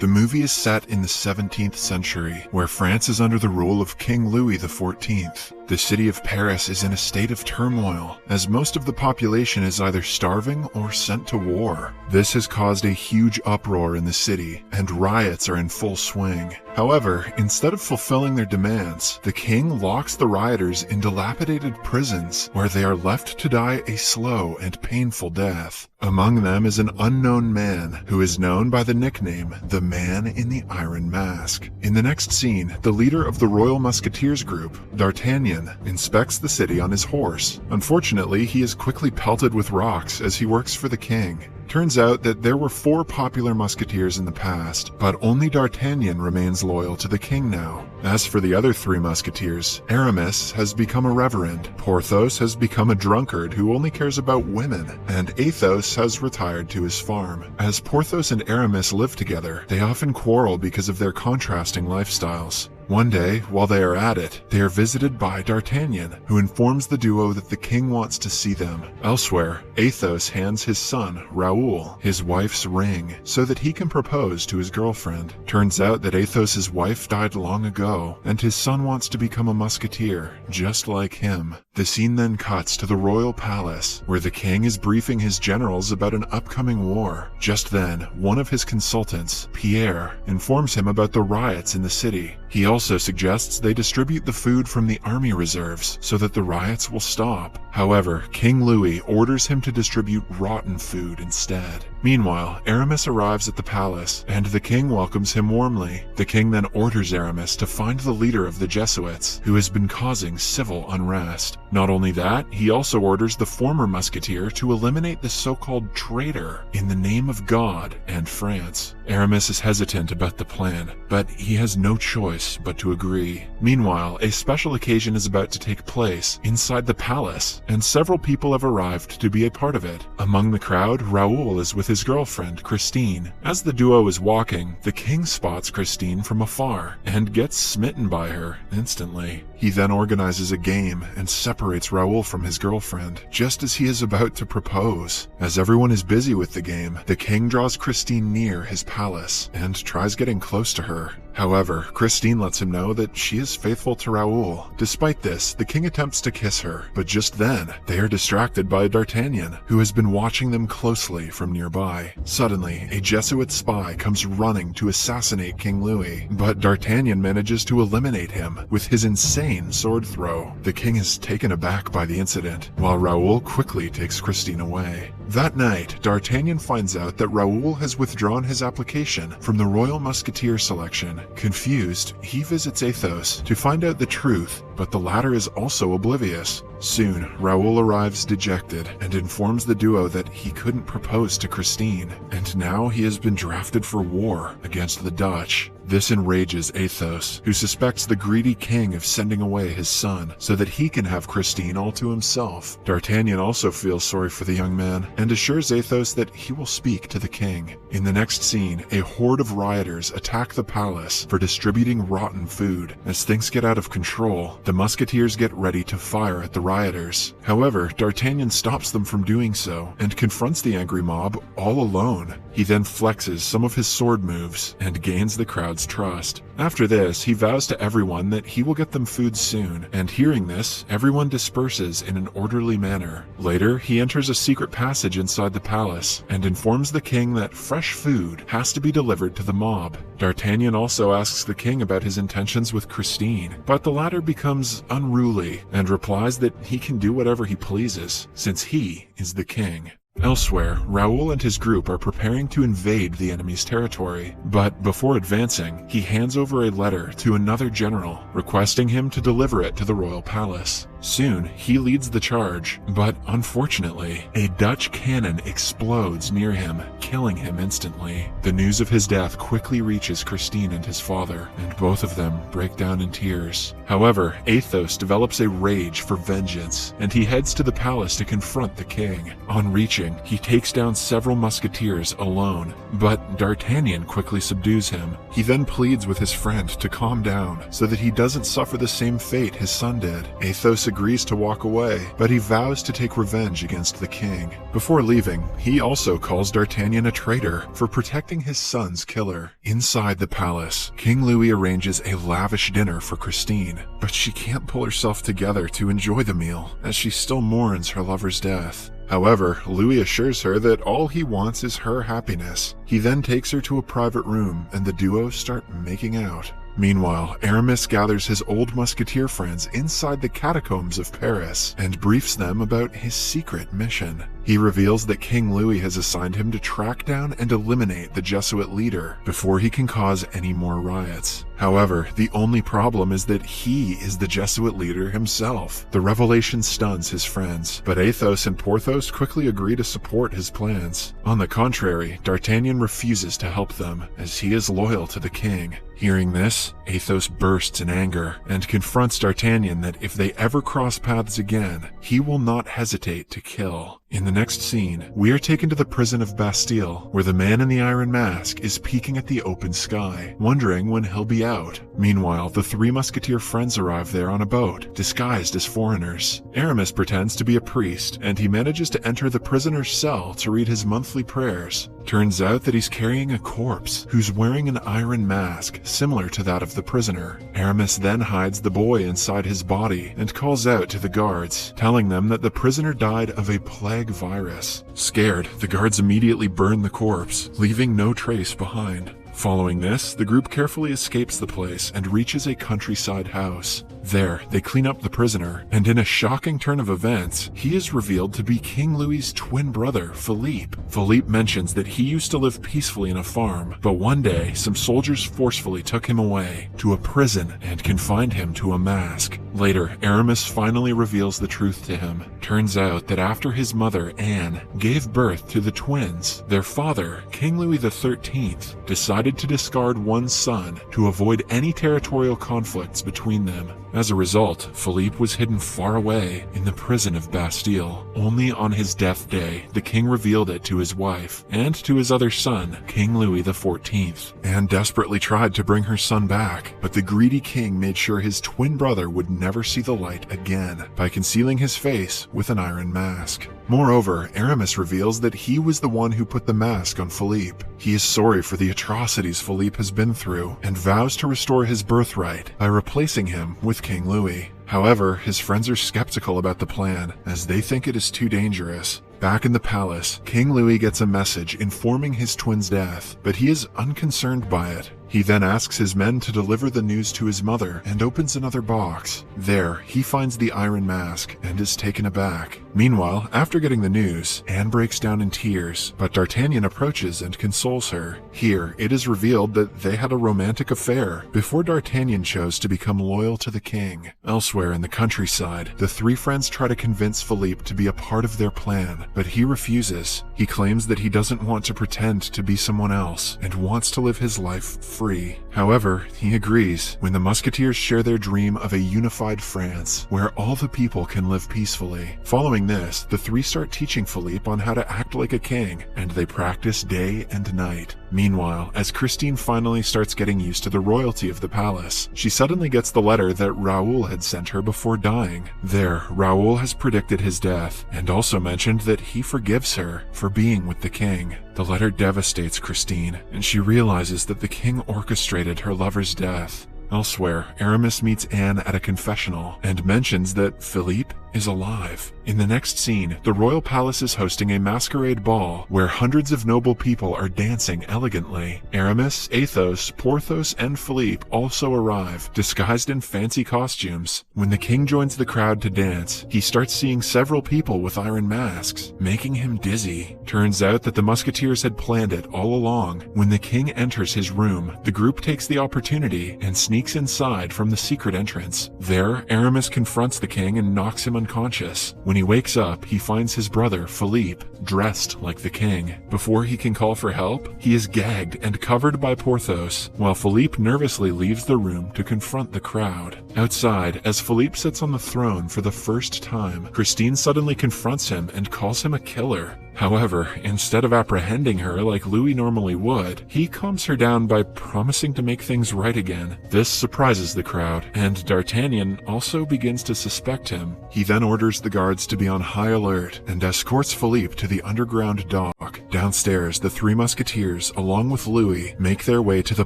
The movie is set in the 17th century, where France is under the rule of King Louis XIV. The city of Paris is in a state of turmoil, as most of the population is either starving or sent to war. This has caused a huge uproar in the city, and riots are in full swing. However, instead of fulfilling their demands, the king locks the rioters in dilapidated prisons, where they are left to die a slow and painful death. Among them is an unknown man, who is known by the nickname, the Man in the Iron Mask. In the next scene, the leader of the Royal Musketeers group, D'Artagnan, inspects the city on his horse. Unfortunately, he is quickly pelted with rocks as he works for the king. Turns out that there were 4 popular musketeers in the past, but only D'Artagnan remains loyal to the king now. As for the other 3 musketeers, Aramis has become a reverend, Porthos has become a drunkard who only cares about women, and Athos has retired to his farm. As Porthos and Aramis live together, they often quarrel because of their contrasting lifestyles. One day, while they are at it, they are visited by D'Artagnan, who informs the duo that the king wants to see them. Elsewhere, Athos hands his son, Raoul, his wife's ring, so that he can propose to his girlfriend. Turns out that Athos's wife died long ago, and his son wants to become a musketeer, just like him. The scene then cuts to the royal palace, where the king is briefing his generals about an upcoming war. Just then, one of his consultants, Pierre, informs him about the riots in the city. He also suggests they distribute the food from the army reserves so that the riots will stop. However, King Louis orders him to distribute rotten food instead. Meanwhile, Aramis arrives at the palace, and the king welcomes him warmly. The king then orders Aramis to find the leader of the Jesuits, who has been causing civil unrest. Not only that, he also orders the former musketeer to eliminate the so-called traitor in the name of God and France. Aramis is hesitant about the plan, but he has no choice but to agree. Meanwhile, a special occasion is about to take place inside the palace, and several people have arrived to be a part of it. Among the crowd, Raoul is with his girlfriend, Christine. As the duo is walking, the king spots Christine from afar and gets smitten by her instantly. He then organizes a game and separates Raoul from his girlfriend, just as he is about to propose. As everyone is busy with the game, the king draws Christine near his palace and tries getting close to her. However, Christine lets him know that she is faithful to Raoul. Despite this, the king attempts to kiss her, but just then, they are distracted by D'Artagnan, who has been watching them closely from nearby. Suddenly, a Jesuit spy comes running to assassinate King Louis, but D'Artagnan manages to eliminate him with his insane sword throw. The king is taken aback by the incident, while Raoul quickly takes Christine away. That night, D'Artagnan finds out that Raoul has withdrawn his application from the Royal Musketeer selection. Confused, he visits Athos to find out the truth, but the latter is also oblivious. Soon, Raoul arrives dejected and informs the duo that he couldn't propose to Christine, and now he has been drafted for war against the Dutch. This enrages Athos, who suspects the greedy king of sending away his son so that he can have Christine all to himself. D'Artagnan also feels sorry for the young man and assures Athos that he will speak to the king. In the next scene, a horde of rioters attack the palace for distributing rotten food. As things get out of control, the musketeers get ready to fire at the rioters. However, D'Artagnan stops them from doing so and confronts the angry mob all alone. He then flexes some of his sword moves and gains the crowd's trust. After this, he vows to everyone that he will get them food soon, and hearing this, everyone disperses in an orderly manner. Later, he enters a secret passage inside the palace and informs the king that fresh food has to be delivered to the mob. D'Artagnan also asks the king about his intentions with Christine, but the latter becomes unruly and replies that he can do whatever he pleases, since he is the king. Elsewhere, Raoul and his group are preparing to invade the enemy's territory, but before advancing, he hands over a letter to another general, requesting him to deliver it to the royal palace. Soon, he leads the charge, but unfortunately, a Dutch cannon explodes near him, killing him instantly. The news of his death quickly reaches Christine and his father, and both of them break down in tears. However, Athos develops a rage for vengeance, and he heads to the palace to confront the king. On reaching, he takes down several musketeers alone, but D'Artagnan quickly subdues him. He then pleads with his friend to calm down so that he doesn't suffer the same fate his son did. Athos agrees to walk away, but he vows to take revenge against the king. Before leaving, he also calls D'Artagnan a traitor for protecting his son's killer. Inside the palace, King Louis arranges a lavish dinner for Christine, but she can't pull herself together to enjoy the meal, as she still mourns her lover's death. However, Louis assures her that all he wants is her happiness. He then takes her to a private room, and the duo start making out. Meanwhile, Aramis gathers his old musketeer friends inside the catacombs of Paris and briefs them about his secret mission. He reveals that King Louis has assigned him to track down and eliminate the Jesuit leader before he can cause any more riots. However, the only problem is that he is the Jesuit leader himself. The revelation stuns his friends, but Athos and Porthos quickly agree to support his plans. On the contrary, D'Artagnan refuses to help them, as he is loyal to the king. Hearing this, Athos bursts in anger and confronts D'Artagnan that if they ever cross paths again, he will not hesitate to kill. In the next scene, we are taken to the prison of Bastille, where the man in the iron mask is peeking at the open sky, wondering when he'll be out. Meanwhile, the three musketeer friends arrive there on a boat, disguised as foreigners. Aramis pretends to be a priest, and he manages to enter the prisoner's cell to read his monthly prayers. Turns out that he's carrying a corpse, who's wearing an iron mask, similar to that of the prisoner. Aramis then hides the boy inside his body and calls out to the guards, telling them that the prisoner died of a plague virus. Scared, the guards immediately burn the corpse, leaving no trace behind. Following this, the group carefully escapes the place and reaches a countryside house. There, they clean up the prisoner, and in a shocking turn of events, he is revealed to be King Louis's twin brother, Philippe. Philippe mentions that he used to live peacefully in a farm, but one day, some soldiers forcefully took him away to a prison and confined him to a mask. Later, Aramis finally reveals the truth to him. Turns out that after his mother, Anne, gave birth to the twins, their father, King Louis XIII, decided to discard one son to avoid any territorial conflicts between them. As a result, Philippe was hidden far away in the prison of Bastille. Only on his death day, the king revealed it to his wife and to his other son, King Louis XIV. Anne desperately tried to bring her son back, but the greedy king made sure his twin brother would never see the light again by concealing his face with an iron mask. Moreover, Aramis reveals that he was the one who put the mask on Philippe. He is sorry for the atrocities Philippe has been through and vows to restore his birthright by replacing him with King Louis. However, his friends are skeptical about the plan, as they think it is too dangerous. Back in the palace, King Louis gets a message informing his twin's death, but he is unconcerned by it. He then asks his men to deliver the news to his mother and opens another box. There, he finds the iron mask and is taken aback. Meanwhile, after getting the news, Anne breaks down in tears, but D'Artagnan approaches and consoles her. Here, it is revealed that they had a romantic affair before D'Artagnan chose to become loyal to the king. Elsewhere in the countryside, the three friends try to convince Philippe to be a part of their plan, but he refuses. He claims that he doesn't want to pretend to be someone else and wants to live his life free. However, he agrees when the musketeers share their dream of a unified France, where all the people can live peacefully. Following this, the three start teaching Philippe on how to act like a king, and they practice day and night. Meanwhile, as Christine finally starts getting used to the royalty of the palace, she suddenly gets the letter that Raoul had sent her before dying. There, Raoul has predicted his death, and also mentioned that he forgives her for being with the king. The letter devastates Christine, and she realizes that the king orchestrated her lover's death. Elsewhere, Aramis meets Anne at a confessional and mentions that Philippe is alive. In the next scene, the royal palace is hosting a masquerade ball where hundreds of noble people are dancing elegantly. Aramis, Athos, Porthos, and Philippe also arrive, disguised in fancy costumes. When the king joins the crowd to dance, he starts seeing several people with iron masks, making him dizzy. Turns out that the musketeers had planned it all along. When the king enters his room, the group takes the opportunity and sneaks inside from the secret entrance. There, Aramis confronts the king and knocks him unconscious. When he wakes up, he finds his brother, Philippe, dressed like the king. Before he can call for help, he is gagged and covered by Porthos, while Philippe nervously leaves the room to confront the crowd. Outside, as Philippe sits on the throne for the first time, Christine suddenly confronts him and calls him a killer. However, instead of apprehending her like Louis normally would, he calms her down by promising to make things right again. This surprises the crowd, and D'Artagnan also begins to suspect him. He then orders the guards to be on high alert and escorts Philippe to the underground dock. Downstairs, the three musketeers, along with Louis, make their way to the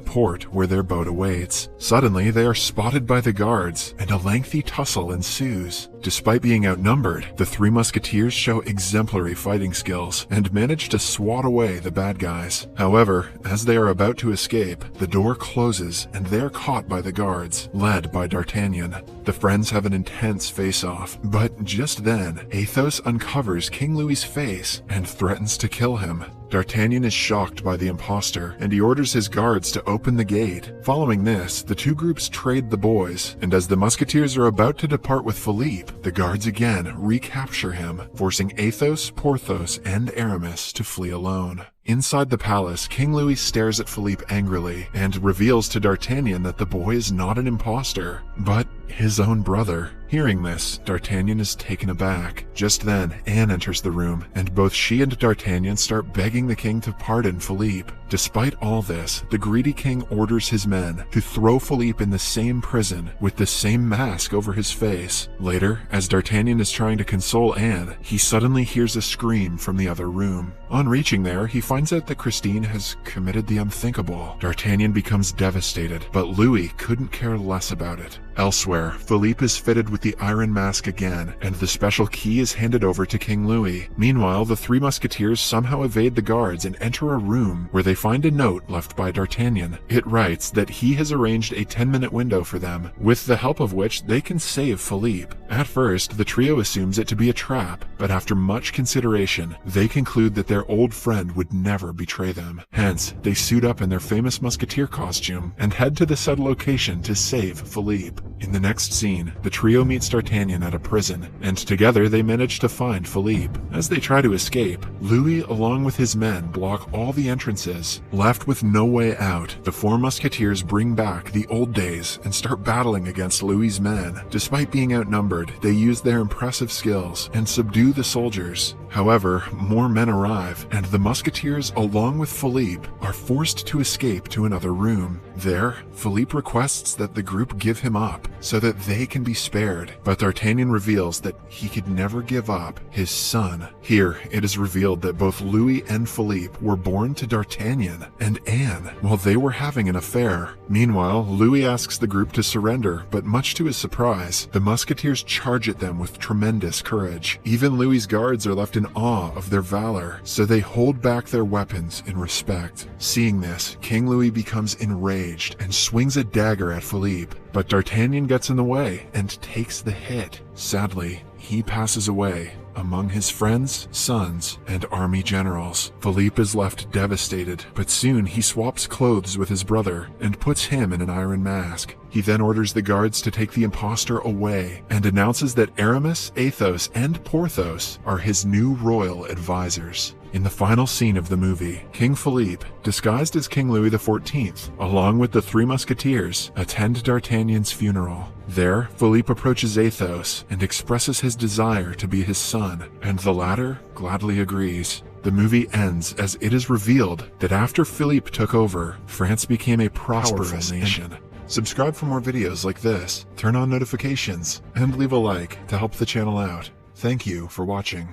port where their boat awaits. Suddenly, they are spotted by the guards, and a lengthy tussle ensues. Despite being outnumbered, the three musketeers show exemplary fighting skills and manage to swat away the bad guys. However, as they are about to escape, the door closes and they are caught by the guards, led by D'Artagnan. The friends have an intense face-off, but just then, Athos uncovers King Louis's face and threatens to kill him. D'Artagnan is shocked by the impostor, and he orders his guards to open the gate. Following this, the two groups trade the boys, and as the musketeers are about to depart with Philippe, the guards again recapture him, forcing Athos, Porthos, and Aramis to flee alone. Inside the palace, King Louis stares at Philippe angrily and reveals to D'Artagnan that the boy is not an impostor, but his own brother. Hearing this, D'Artagnan is taken aback. Just then, Anne enters the room, and both she and D'Artagnan start begging the king to pardon Philippe. Despite all this, the greedy king orders his men to throw Philippe in the same prison with the same mask over his face. Later, as D'Artagnan is trying to console Anne, he suddenly hears a scream from the other room. On reaching there, he finds out that Christine has committed the unthinkable. D'Artagnan becomes devastated, but Louis couldn't care less about it. Elsewhere, Philippe is fitted with the iron mask again, and the special key is handed over to King Louis. Meanwhile, the three musketeers somehow evade the guards and enter a room where they find a note left by D'Artagnan. It writes that he has arranged a 10-minute window for them, with the help of which they can save Philippe. At first, the trio assumes it to be a trap, but after much consideration, they conclude that their old friend would never betray them. Hence, they suit up in their famous musketeer costume and head to the said location to save Philippe. In the next scene, the trio meets D'Artagnan at a prison, and together they manage to find Philippe. As they try to escape, Louis along with his men block all the entrances. Left with no way out, the four musketeers bring back the old days and start battling against Louis's men. Despite being outnumbered, they use their impressive skills and subdue the soldiers. However, more men arrive, and the musketeers along with Philippe are forced to escape to another room. There, Philippe requests that the group give him up so that they can be spared, but D'Artagnan reveals that he could never give up his son. Here, it is revealed that both Louis and Philippe were born to D'Artagnan and Anne while they were having an affair. Meanwhile, Louis asks the group to surrender, but much to his surprise, the musketeers charge at them with tremendous courage. Even Louis's guards are left in awe of their valor, so they hold back their weapons in respect. Seeing this, King Louis becomes enraged and swings a dagger at Philippe, but D'Artagnan gets in the way and takes the hit. Sadly, he passes away among his friends, sons, and army generals. Philippe is left devastated, but soon he swaps clothes with his brother and puts him in an iron mask. He then orders the guards to take the impostor away and announces that Aramis, Athos, and Porthos are his new royal advisors. In the final scene of the movie, King Philippe, disguised as King Louis XIV, along with the three musketeers, attend D'Artagnan's funeral. There, Philippe approaches Athos and expresses his desire to be his son, and the latter gladly agrees. The movie ends as it is revealed that after Philippe took over, France became a prosperous nation. Subscribe for more videos like this, turn on notifications, and leave a like to help the channel out. Thank you for watching.